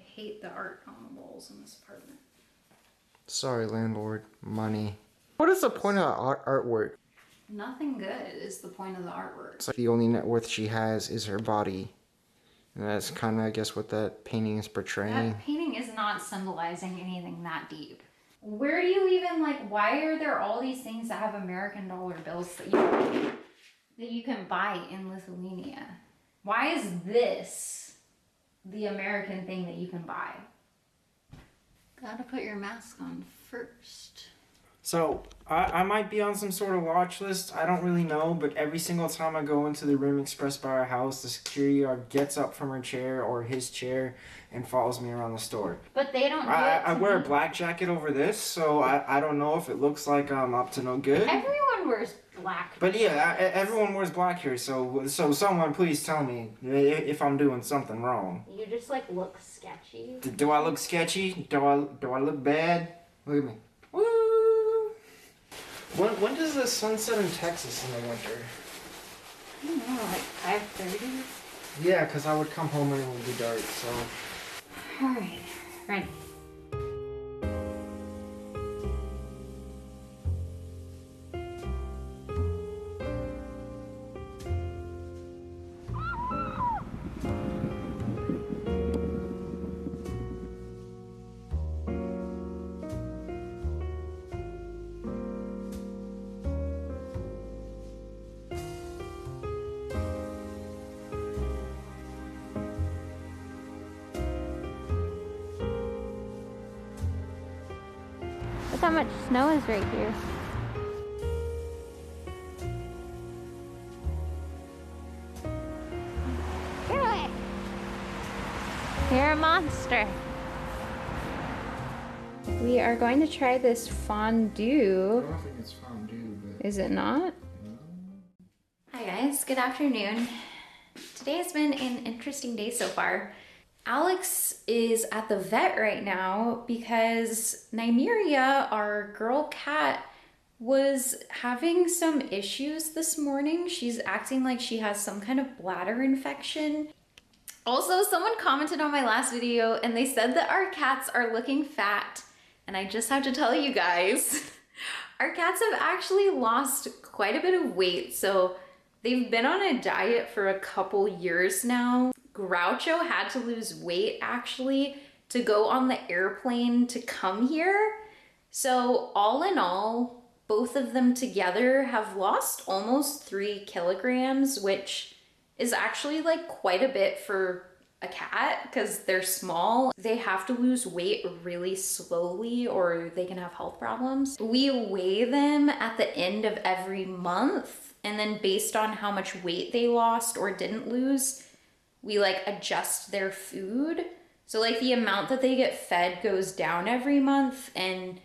hate the art on the walls in this apartment. Sorry, landlord. Money. What is the point of artwork? Nothing good is the point of the artwork. It's like the only net worth she has is her body. And that's kind of, I guess, what that painting is portraying. That painting is not symbolizing anything that deep. Where do you even, like, why are there all these things that have American dollar bills that you can buy in Lithuania? Why is this the American thing that you can buy? Gotta put your mask on first. So, I might be on some sort of watch list. I don't really know, but every single time I go into the Rim Express by our house, the security guard gets up from her chair or his chair and follows me around the store. But they don't do it I to wear a me. black jacket over this, so I don't know if it looks like I'm up to no good. Everyone wears black. But yeah, everyone wears black here, so someone please tell me if I'm doing something wrong. You just, like, look sketchy. Do I look sketchy? Do I look bad? Look at me. Woo! When does the sun set in Texas in the winter? I don't know, like 5:30? Yeah, because I would come home and it would be dark, so... Alright, ready. Look how much snow is right here. Get away! You're a monster. We are going to try this fondue. I don't think it's fondue, but... Is it not? Hi guys, good afternoon. Today has been an interesting day so far. Alex is at the vet right now because Nymeria, our girl cat, was having some issues this morning. She's acting like she has some kind of bladder infection. Also, someone commented on my last video and they said that our cats are looking fat. And I just have to tell you guys, our cats have actually lost quite a bit of weight. So they've been on a diet for a couple years now. Groucho had to lose weight actually to go on the airplane to come here. So all in all, both of them together have lost almost 3 kilograms, which is actually like quite a bit for a cat because they're small. They have to lose weight really slowly or they can have health problems. We weigh them at the end of every month, and then based on how much weight they lost or didn't lose, we like adjust their food. So like the amount that they get fed goes down every month, and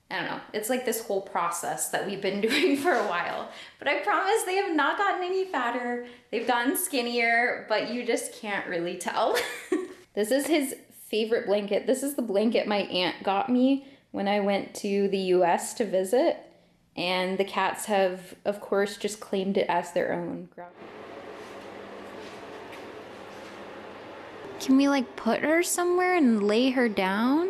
I don't know, it's like this whole process that we've been doing for a while. But I promise they have not gotten any fatter. They've gotten skinnier, but you just can't really tell. This is his favorite blanket. This is the blanket my aunt got me when I went to the US to visit. And the cats have, of course, just claimed it as their own. Can we like put her somewhere and lay her down?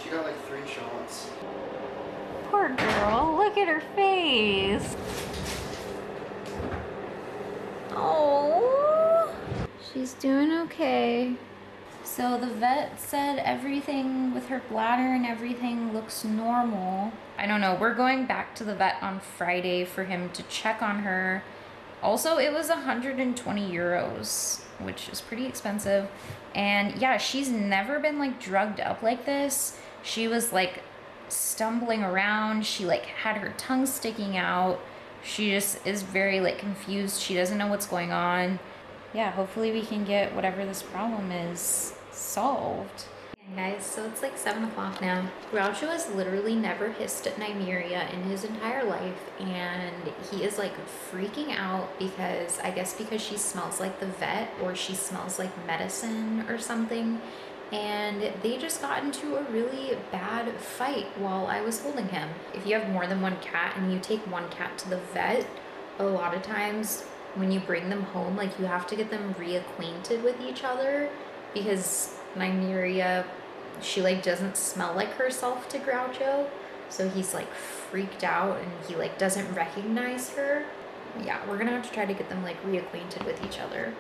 She got like 3 shots. Poor girl, look at her face. Oh, she's doing okay. So the vet said everything with her bladder and everything looks normal. I don't know, we're going back to the vet on Friday for him to check on her. Also, it was 120 euros, which is pretty expensive. And yeah, she's never been like drugged up like this. She was like stumbling around. She like had her tongue sticking out. She just is very like confused. She doesn't know what's going on. Yeah, hopefully we can get whatever this problem is solved. Guys, so it's like 7 o'clock now. Groucho has literally never hissed at Nymeria in his entire life, and he is like freaking out because I guess because she smells like the vet or she smells like medicine or something, and they just got into a really bad fight while I was holding him. If you have more than one cat and you take one cat to the vet, a lot of times when you bring them home, like you have to get them reacquainted with each other because Nymeria, she like doesn't smell like herself to Groucho. So he's like freaked out and he like doesn't recognize her. Yeah, we're gonna have to try to get them like reacquainted with each other.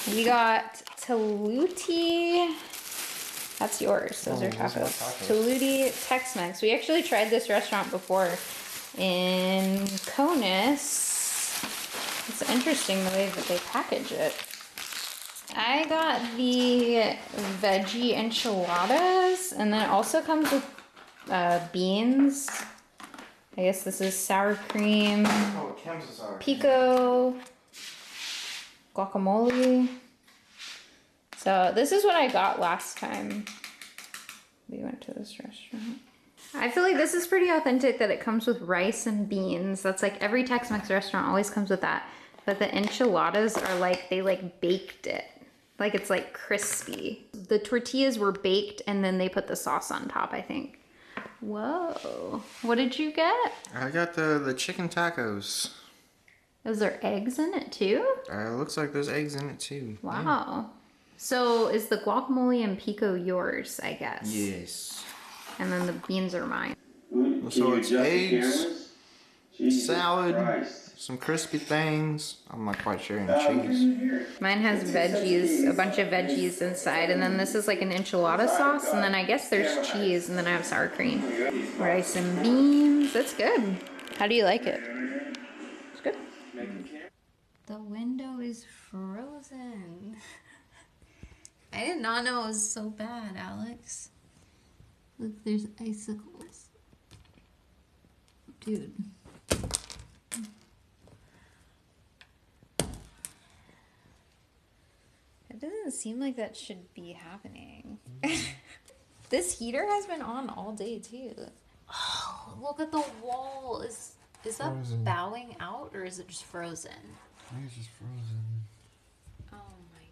We got Taluti. That's yours. Those are tacos. Taluti Tex-Mex. We actually tried this restaurant before in Kaunas. It's interesting the way that they package it. I got the veggie enchiladas, and then it also comes with beans. I guess this is sour cream, Oh, it comes with sour cream. pico, guacamole. So this is what I got last time we went to this restaurant. I feel like this is pretty authentic that it comes with rice and beans. That's like every Tex-Mex restaurant always comes with that. But the enchiladas are like, they like baked it. Like it's like crispy. The tortillas were baked and then they put the sauce on top, I think. Whoa. What did you get? I got the chicken tacos. Is there eggs in it too? Looks like there's eggs in it too. Wow. Yeah. So is the guacamole and pico yours, I guess? Yes. And then the beans are mine. So it's eggs, salad, some crispy things. I'm not quite sure, and cheese. Mine has veggies, a bunch of veggies inside, and then this is like an enchilada sauce, and then I guess there's cheese, and then I have sour cream. Rice and beans. That's good. How do you like it? It's good. The window is frozen. I did not know it was so bad, Alex. Look, there's icicles. Dude. It doesn't seem like that should be happening. This heater has been on all day too. Oh, look at the wall. Is that Frozen. bowing out or is it just frozen? I think it's just frozen. Oh my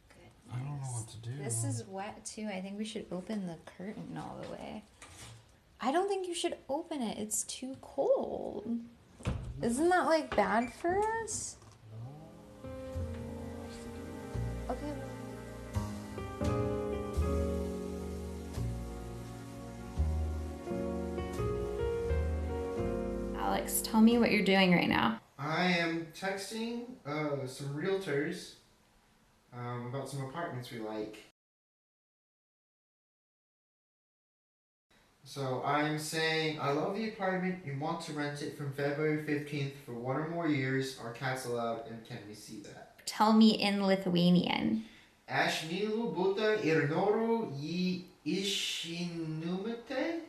goodness. I don't know what to do. This is wet too. I think we should open the curtain all the way. I don't think you should open it. It's too cold. Isn't that like bad for us? Okay. Alex, tell me what you're doing right now. I am texting some realtors about some apartments we like. So I'm saying, I love the apartment and want to rent it from February 15th for 1 or more years. Are cats allowed and can we see that? Tell me in Lithuanian. Aš myliu butą ir noriu jį išsinuomoti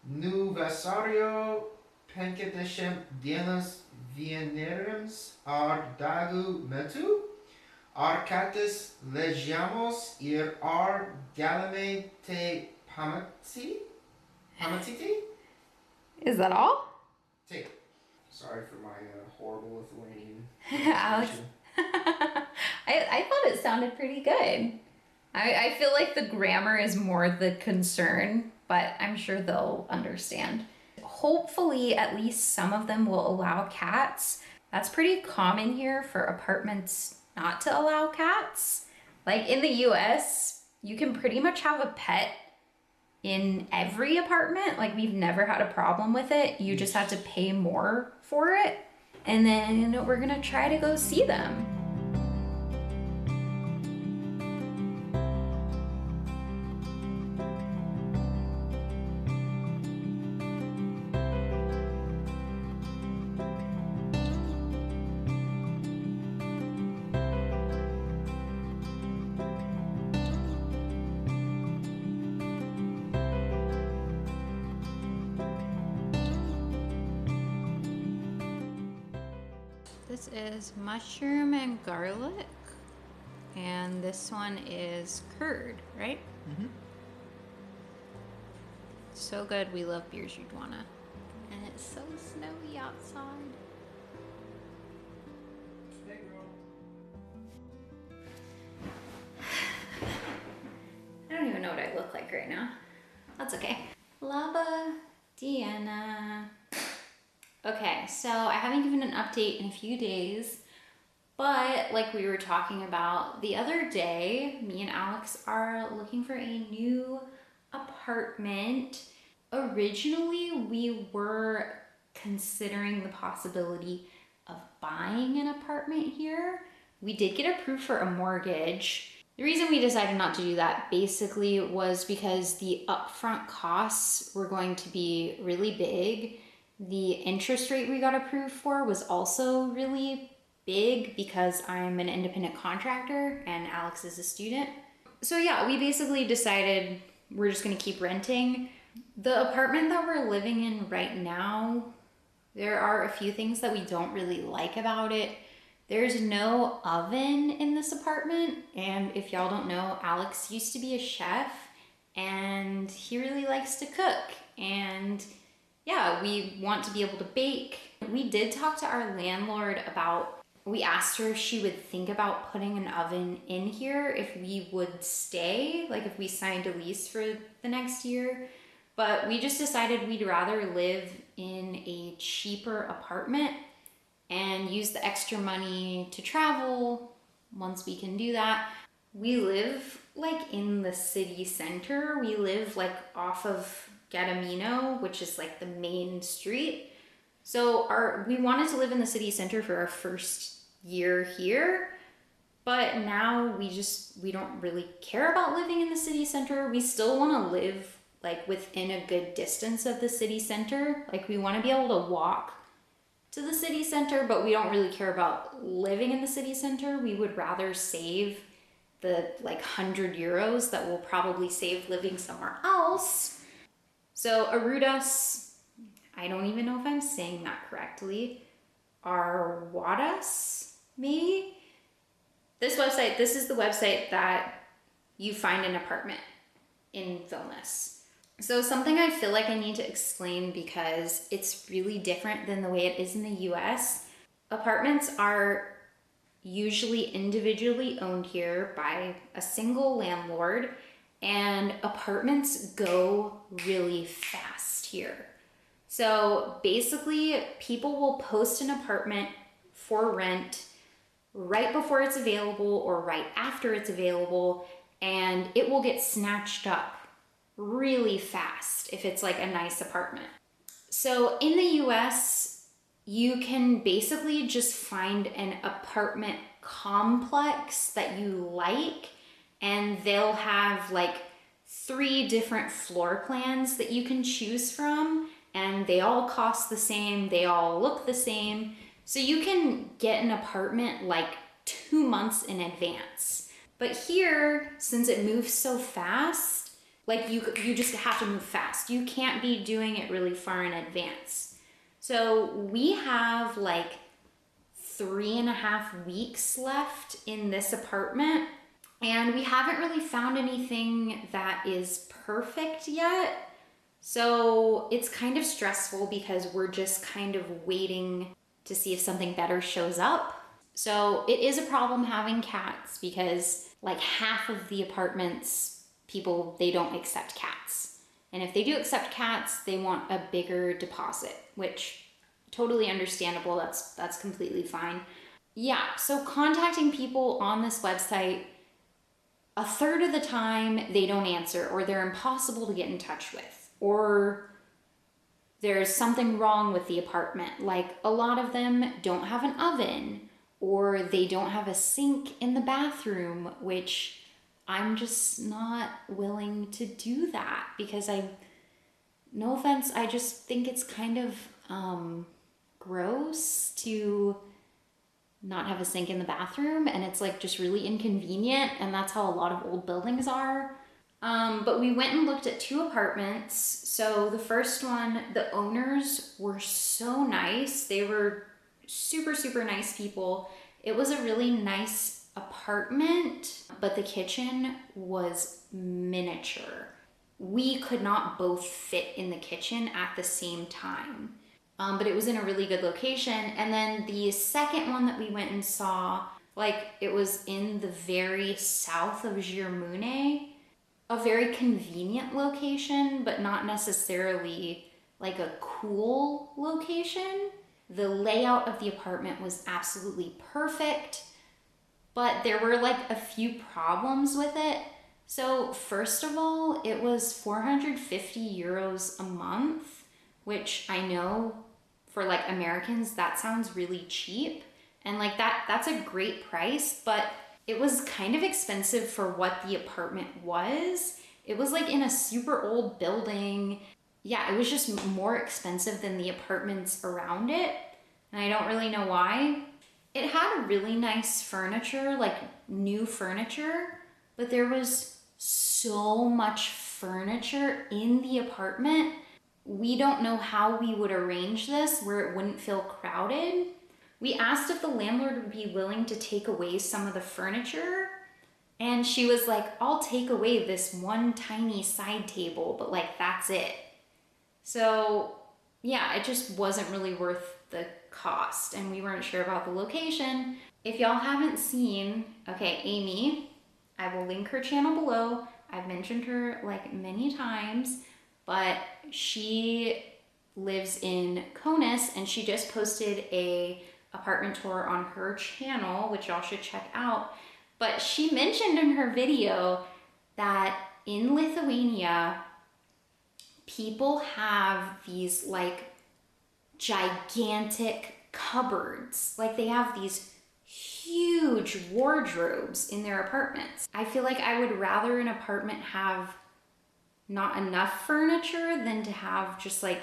nuo vasario 50 dienas vieneriams ar daugiau metų. Ar katės leidžiamos ir ar galime tai pamatyti? Is that all? Take. Sorry for my horrible Lithuanian. Alex. I thought it sounded pretty good. I feel like the grammar is more the concern, but I'm sure they'll understand. Hopefully, at least some of them will allow cats. That's pretty common here for apartments not to allow cats. Like in the US, you can pretty much have a pet in every apartment. Like we've never had a problem with it. You just have to pay more for it. And then we're gonna try to go see them. This is mushroom and garlic, and this one is curd, right? Mm-hmm. So good, we love beers you'd wanna. And it's so snowy outside. I don't even know what I look like right now. That's okay. Lava Deanna. Okay, so I haven't given an update in a few days, but like we were talking about the other day, me and Alex are looking for a new apartment. Originally, we were considering the possibility of buying an apartment here. We did get approved for a mortgage. The reason we decided not to do that basically was because the upfront costs were going to be really big. The interest rate we got approved for was also really big because I'm an independent contractor and Alex is a student. So yeah, we basically decided we're just gonna keep renting. The apartment that we're living in right now, there are a few things that we don't really like about it. There's no oven in this apartment, and if y'all don't know, Alex used to be a chef and he really likes to cook, and yeah, we want to be able to bake. We did talk to our landlord about, we asked her if she would think about putting an oven in here if we would stay, like if we signed a lease for the next year. But we just decided we'd rather live in a cheaper apartment and use the extra money to travel once we can do that. We live like in the city center. We live like off of Gadamino, which is like the main street. So we wanted to live in the city center for our first year here, but now we don't really care about living in the city center. We still want to live like within a good distance of the city center. Like we want to be able to walk to the city center, but we don't really care about living in the city center. We would rather save the like 100 euros that we'll probably save living somewhere else. So Arudas, I don't even know if I'm saying that correctly, Arwadas, maybe? This is the website that you find an apartment in Vilnius. So something I feel like I need to explain because it's really different than the way it is in the US. Apartments are usually individually owned here by a single landlord, and apartments go really fast here. So basically, people will post an apartment for rent right before it's available or right after it's available, and it will get snatched up really fast if it's like a nice apartment. So in the US, you can basically just find an apartment complex that you like, and they'll have like 3 different floor plans that you can choose from, and they all cost the same, they all look the same. So you can get an apartment like 2 months in advance. But here, since it moves so fast, like you just have to move fast. You can't be doing it really far in advance. So we have like 3.5 weeks left in this apartment, and we haven't really found anything that is perfect yet. So it's kind of stressful because we're just kind of waiting to see if something better shows up. So it is a problem having cats because like half of the apartments, people, they don't accept cats. And if they do accept cats, they want a bigger deposit, which totally understandable. That's completely fine. Yeah, so contacting people on this website, a third of the time they don't answer, or they're impossible to get in touch with, or there's something wrong with the apartment. Like a lot of them don't have an oven, or they don't have a sink in the bathroom, which I'm just not willing to do that because no offense, I just think it's kind of gross to not have a sink in the bathroom, and it's like just really inconvenient, and that's how a lot of old buildings are. But we went and looked at 2 apartments. So the first one, the owners were so nice. They were super, super nice people. It was a really nice apartment, but the kitchen was miniature. We could not both fit in the kitchen at the same time. But it was in a really good location. And then the second one that we went and saw, like it was in the very south of Girmune, a very convenient location, but not necessarily like a cool location. The layout of the apartment was absolutely perfect, but there were like a few problems with it. So first of all, it was 450 euros a month, which I know for like Americans, that sounds really cheap. And like that's a great price, but it was kind of expensive for what the apartment was. It was like in a super old building. Yeah, it was just more expensive than the apartments around it. And I don't really know why. It had really nice furniture, like new furniture, but there was so much furniture in the apartment. We don't know how we would arrange this where it wouldn't feel crowded. We asked if the landlord would be willing to take away some of the furniture, and she was like, I'll take away this one tiny side table, but like that's it. So yeah, it just wasn't really worth the cost, and we weren't sure about the location. If y'all haven't seen, okay, Amy, I will link her channel below. I've mentioned her like many times, but she lives in Kaunas, and she just posted a apartment tour on her channel, which y'all should check out. But she mentioned in her video that in Lithuania, people have these like gigantic cupboards. Like they have these huge wardrobes in their apartments. I feel like I would rather an apartment have not enough furniture than to have just like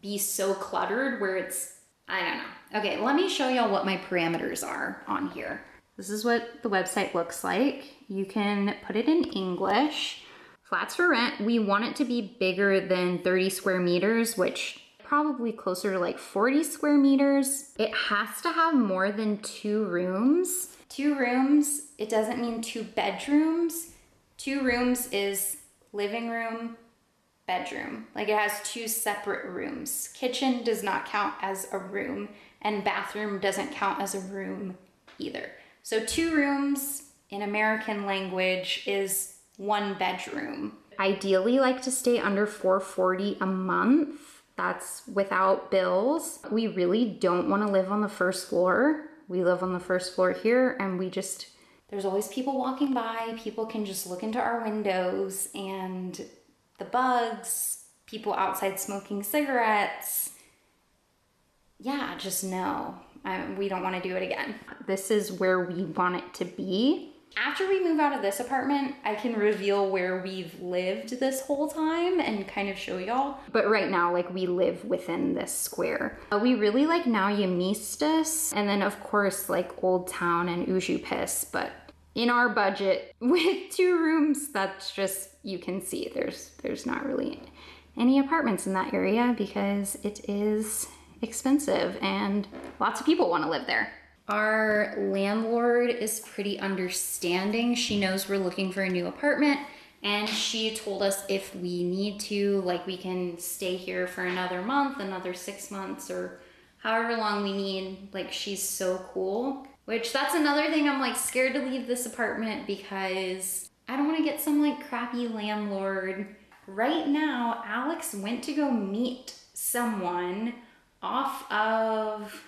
be so cluttered where it's, I don't know. Okay, let me show y'all what my parameters are on here. This is what the website looks like. You can put it in English. Flats for rent, we want it to be bigger than 30 square meters, which probably closer to like 40 square meters. It has to have more than 2 rooms. 2 rooms, it doesn't mean 2 bedrooms. 2 rooms is living room, bedroom. Like it has 2 separate rooms. Kitchen does not count as a room, and bathroom doesn't count as a room either. So 2 rooms in American language is 1 bedroom. Ideally like to stay under 440 a month. That's without bills. We really don't want to live on the first floor. We live on the first floor here, and there's always people walking by. People can just look into our windows, and the bugs, people outside smoking cigarettes. Yeah, just no. We don't want to do it again. This is where we want it to be. After we move out of this apartment, I can reveal where we've lived this whole time and kind of show y'all. But right now, like we live within this square. We really like Naujamistas, and then of course like Old Town and Užupis, but in our budget with 2 rooms, that's just, you can see there's not really any apartments in that area because it is expensive and lots of people want to live there. Our landlord is pretty understanding. She knows we're looking for a new apartment, and she told us if we need to, like we can stay here for another month, another 6 months, or however long we need. Like she's so cool, which that's another thing. I'm like scared to leave this apartment because I don't want to get some like crappy landlord. Right now, Alex went to go meet someone off of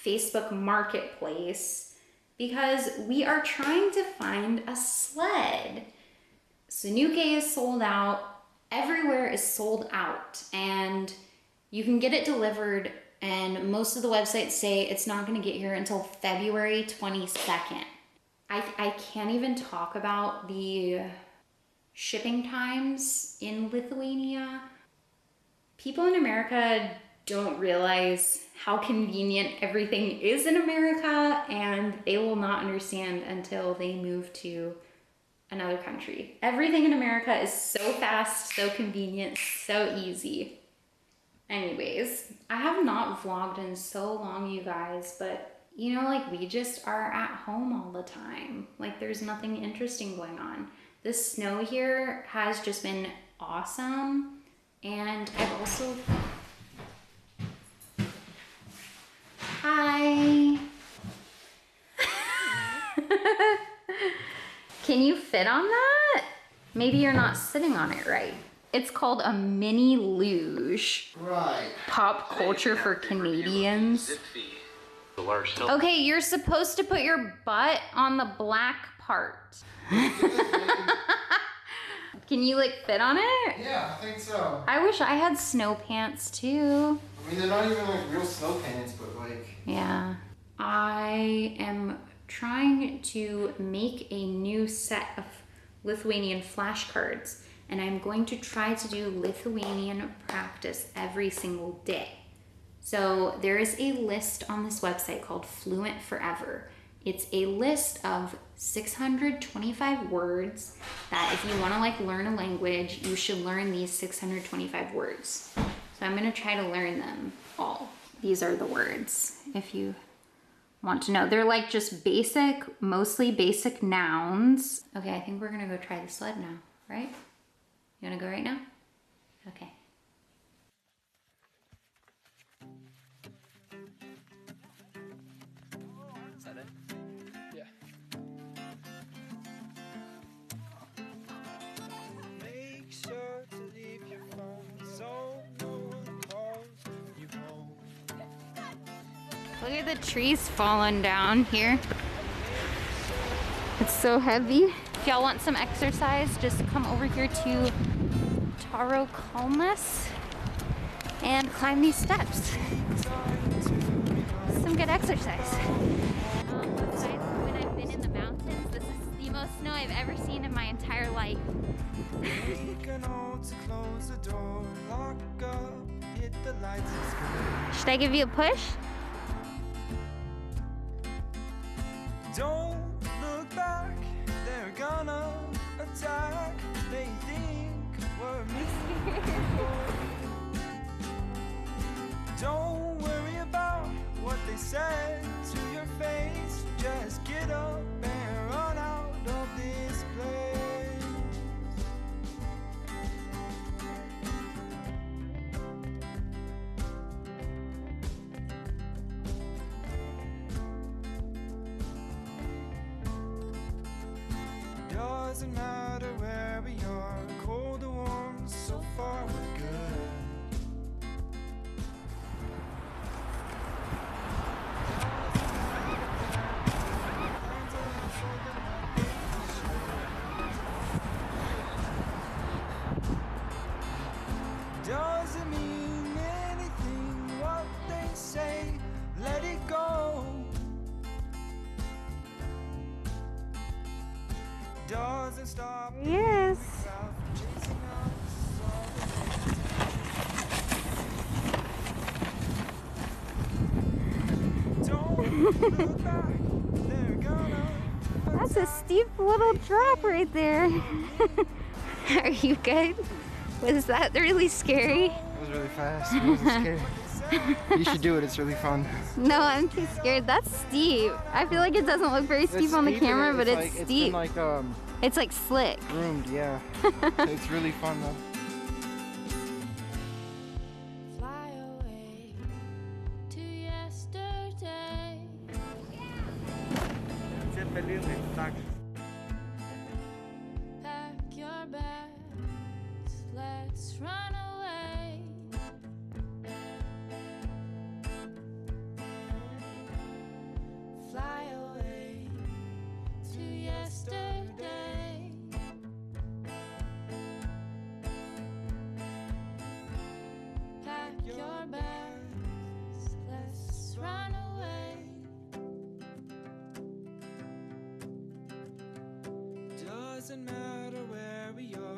Facebook Marketplace because we are trying to find a sled. Nzekwe is sold out. Everywhere is sold out, and you can get it delivered, and most of the websites say it's not going to get here until February 22nd. I can't even talk about the shipping times in Lithuania. People in America don't realize how convenient everything is in America, and they will not understand until they move to another country. Everything in America is so fast, so convenient, so easy. Anyways, I have not vlogged in so long, you guys, but you know, like we just are at home all the time. Like there's nothing interesting going on. The snow here has just been awesome, and I've also... Hi. Can you fit on that? Maybe you're not sitting on it right. It's called a mini luge. Right. Pop culture for Canadians. Okay, you're supposed to put your butt on the black part. Can you like fit on it? Yeah, I think so. I wish I had snow pants too. I mean, they're not even like real snow pants, but like. Yeah. I am trying to make a new set of Lithuanian flashcards, and I'm going to try to do Lithuanian practice every single day. So there is a list on this website called Fluent Forever. It's a list of 625 words that if you want to like learn a language, you should learn these 625 words. So I'm going to try to learn them all. These are the words if you want to know. They're like just basic, mostly basic nouns. Okay, I think we're going to go try the sled now, right? You want to go right now? Okay. Look at the trees falling down here. It's so heavy. If y'all want some exercise, just come over here to Kaunas and climb these steps. Some good exercise. When I've been in the mountains, this is the most snow I've ever seen in my entire life. Should I give you a push? Don't look back, they're gonna attack. They think we're Don't worry about what they said to your face. Just get up and run out of this place. Doesn't matter where we are, cold or warm, so far we're good. Doesn't mean anything what they say, let it go. Doesn't stop. Yes. That's a steep little drop right there. Are you good? Was that really scary? It was really fast. It wasn't scary. You should do it. It's really fun. No, I'm too scared. That's steep. I feel like it doesn't look very steep on the camera, but it's steep. It's been like it's like slick. groomed, yeah. It's really fun though. Fly away to yesterday. Pack your bags, let's run away. Fly away to yesterday. Pack your bags, let's run away. Doesn't matter where we are.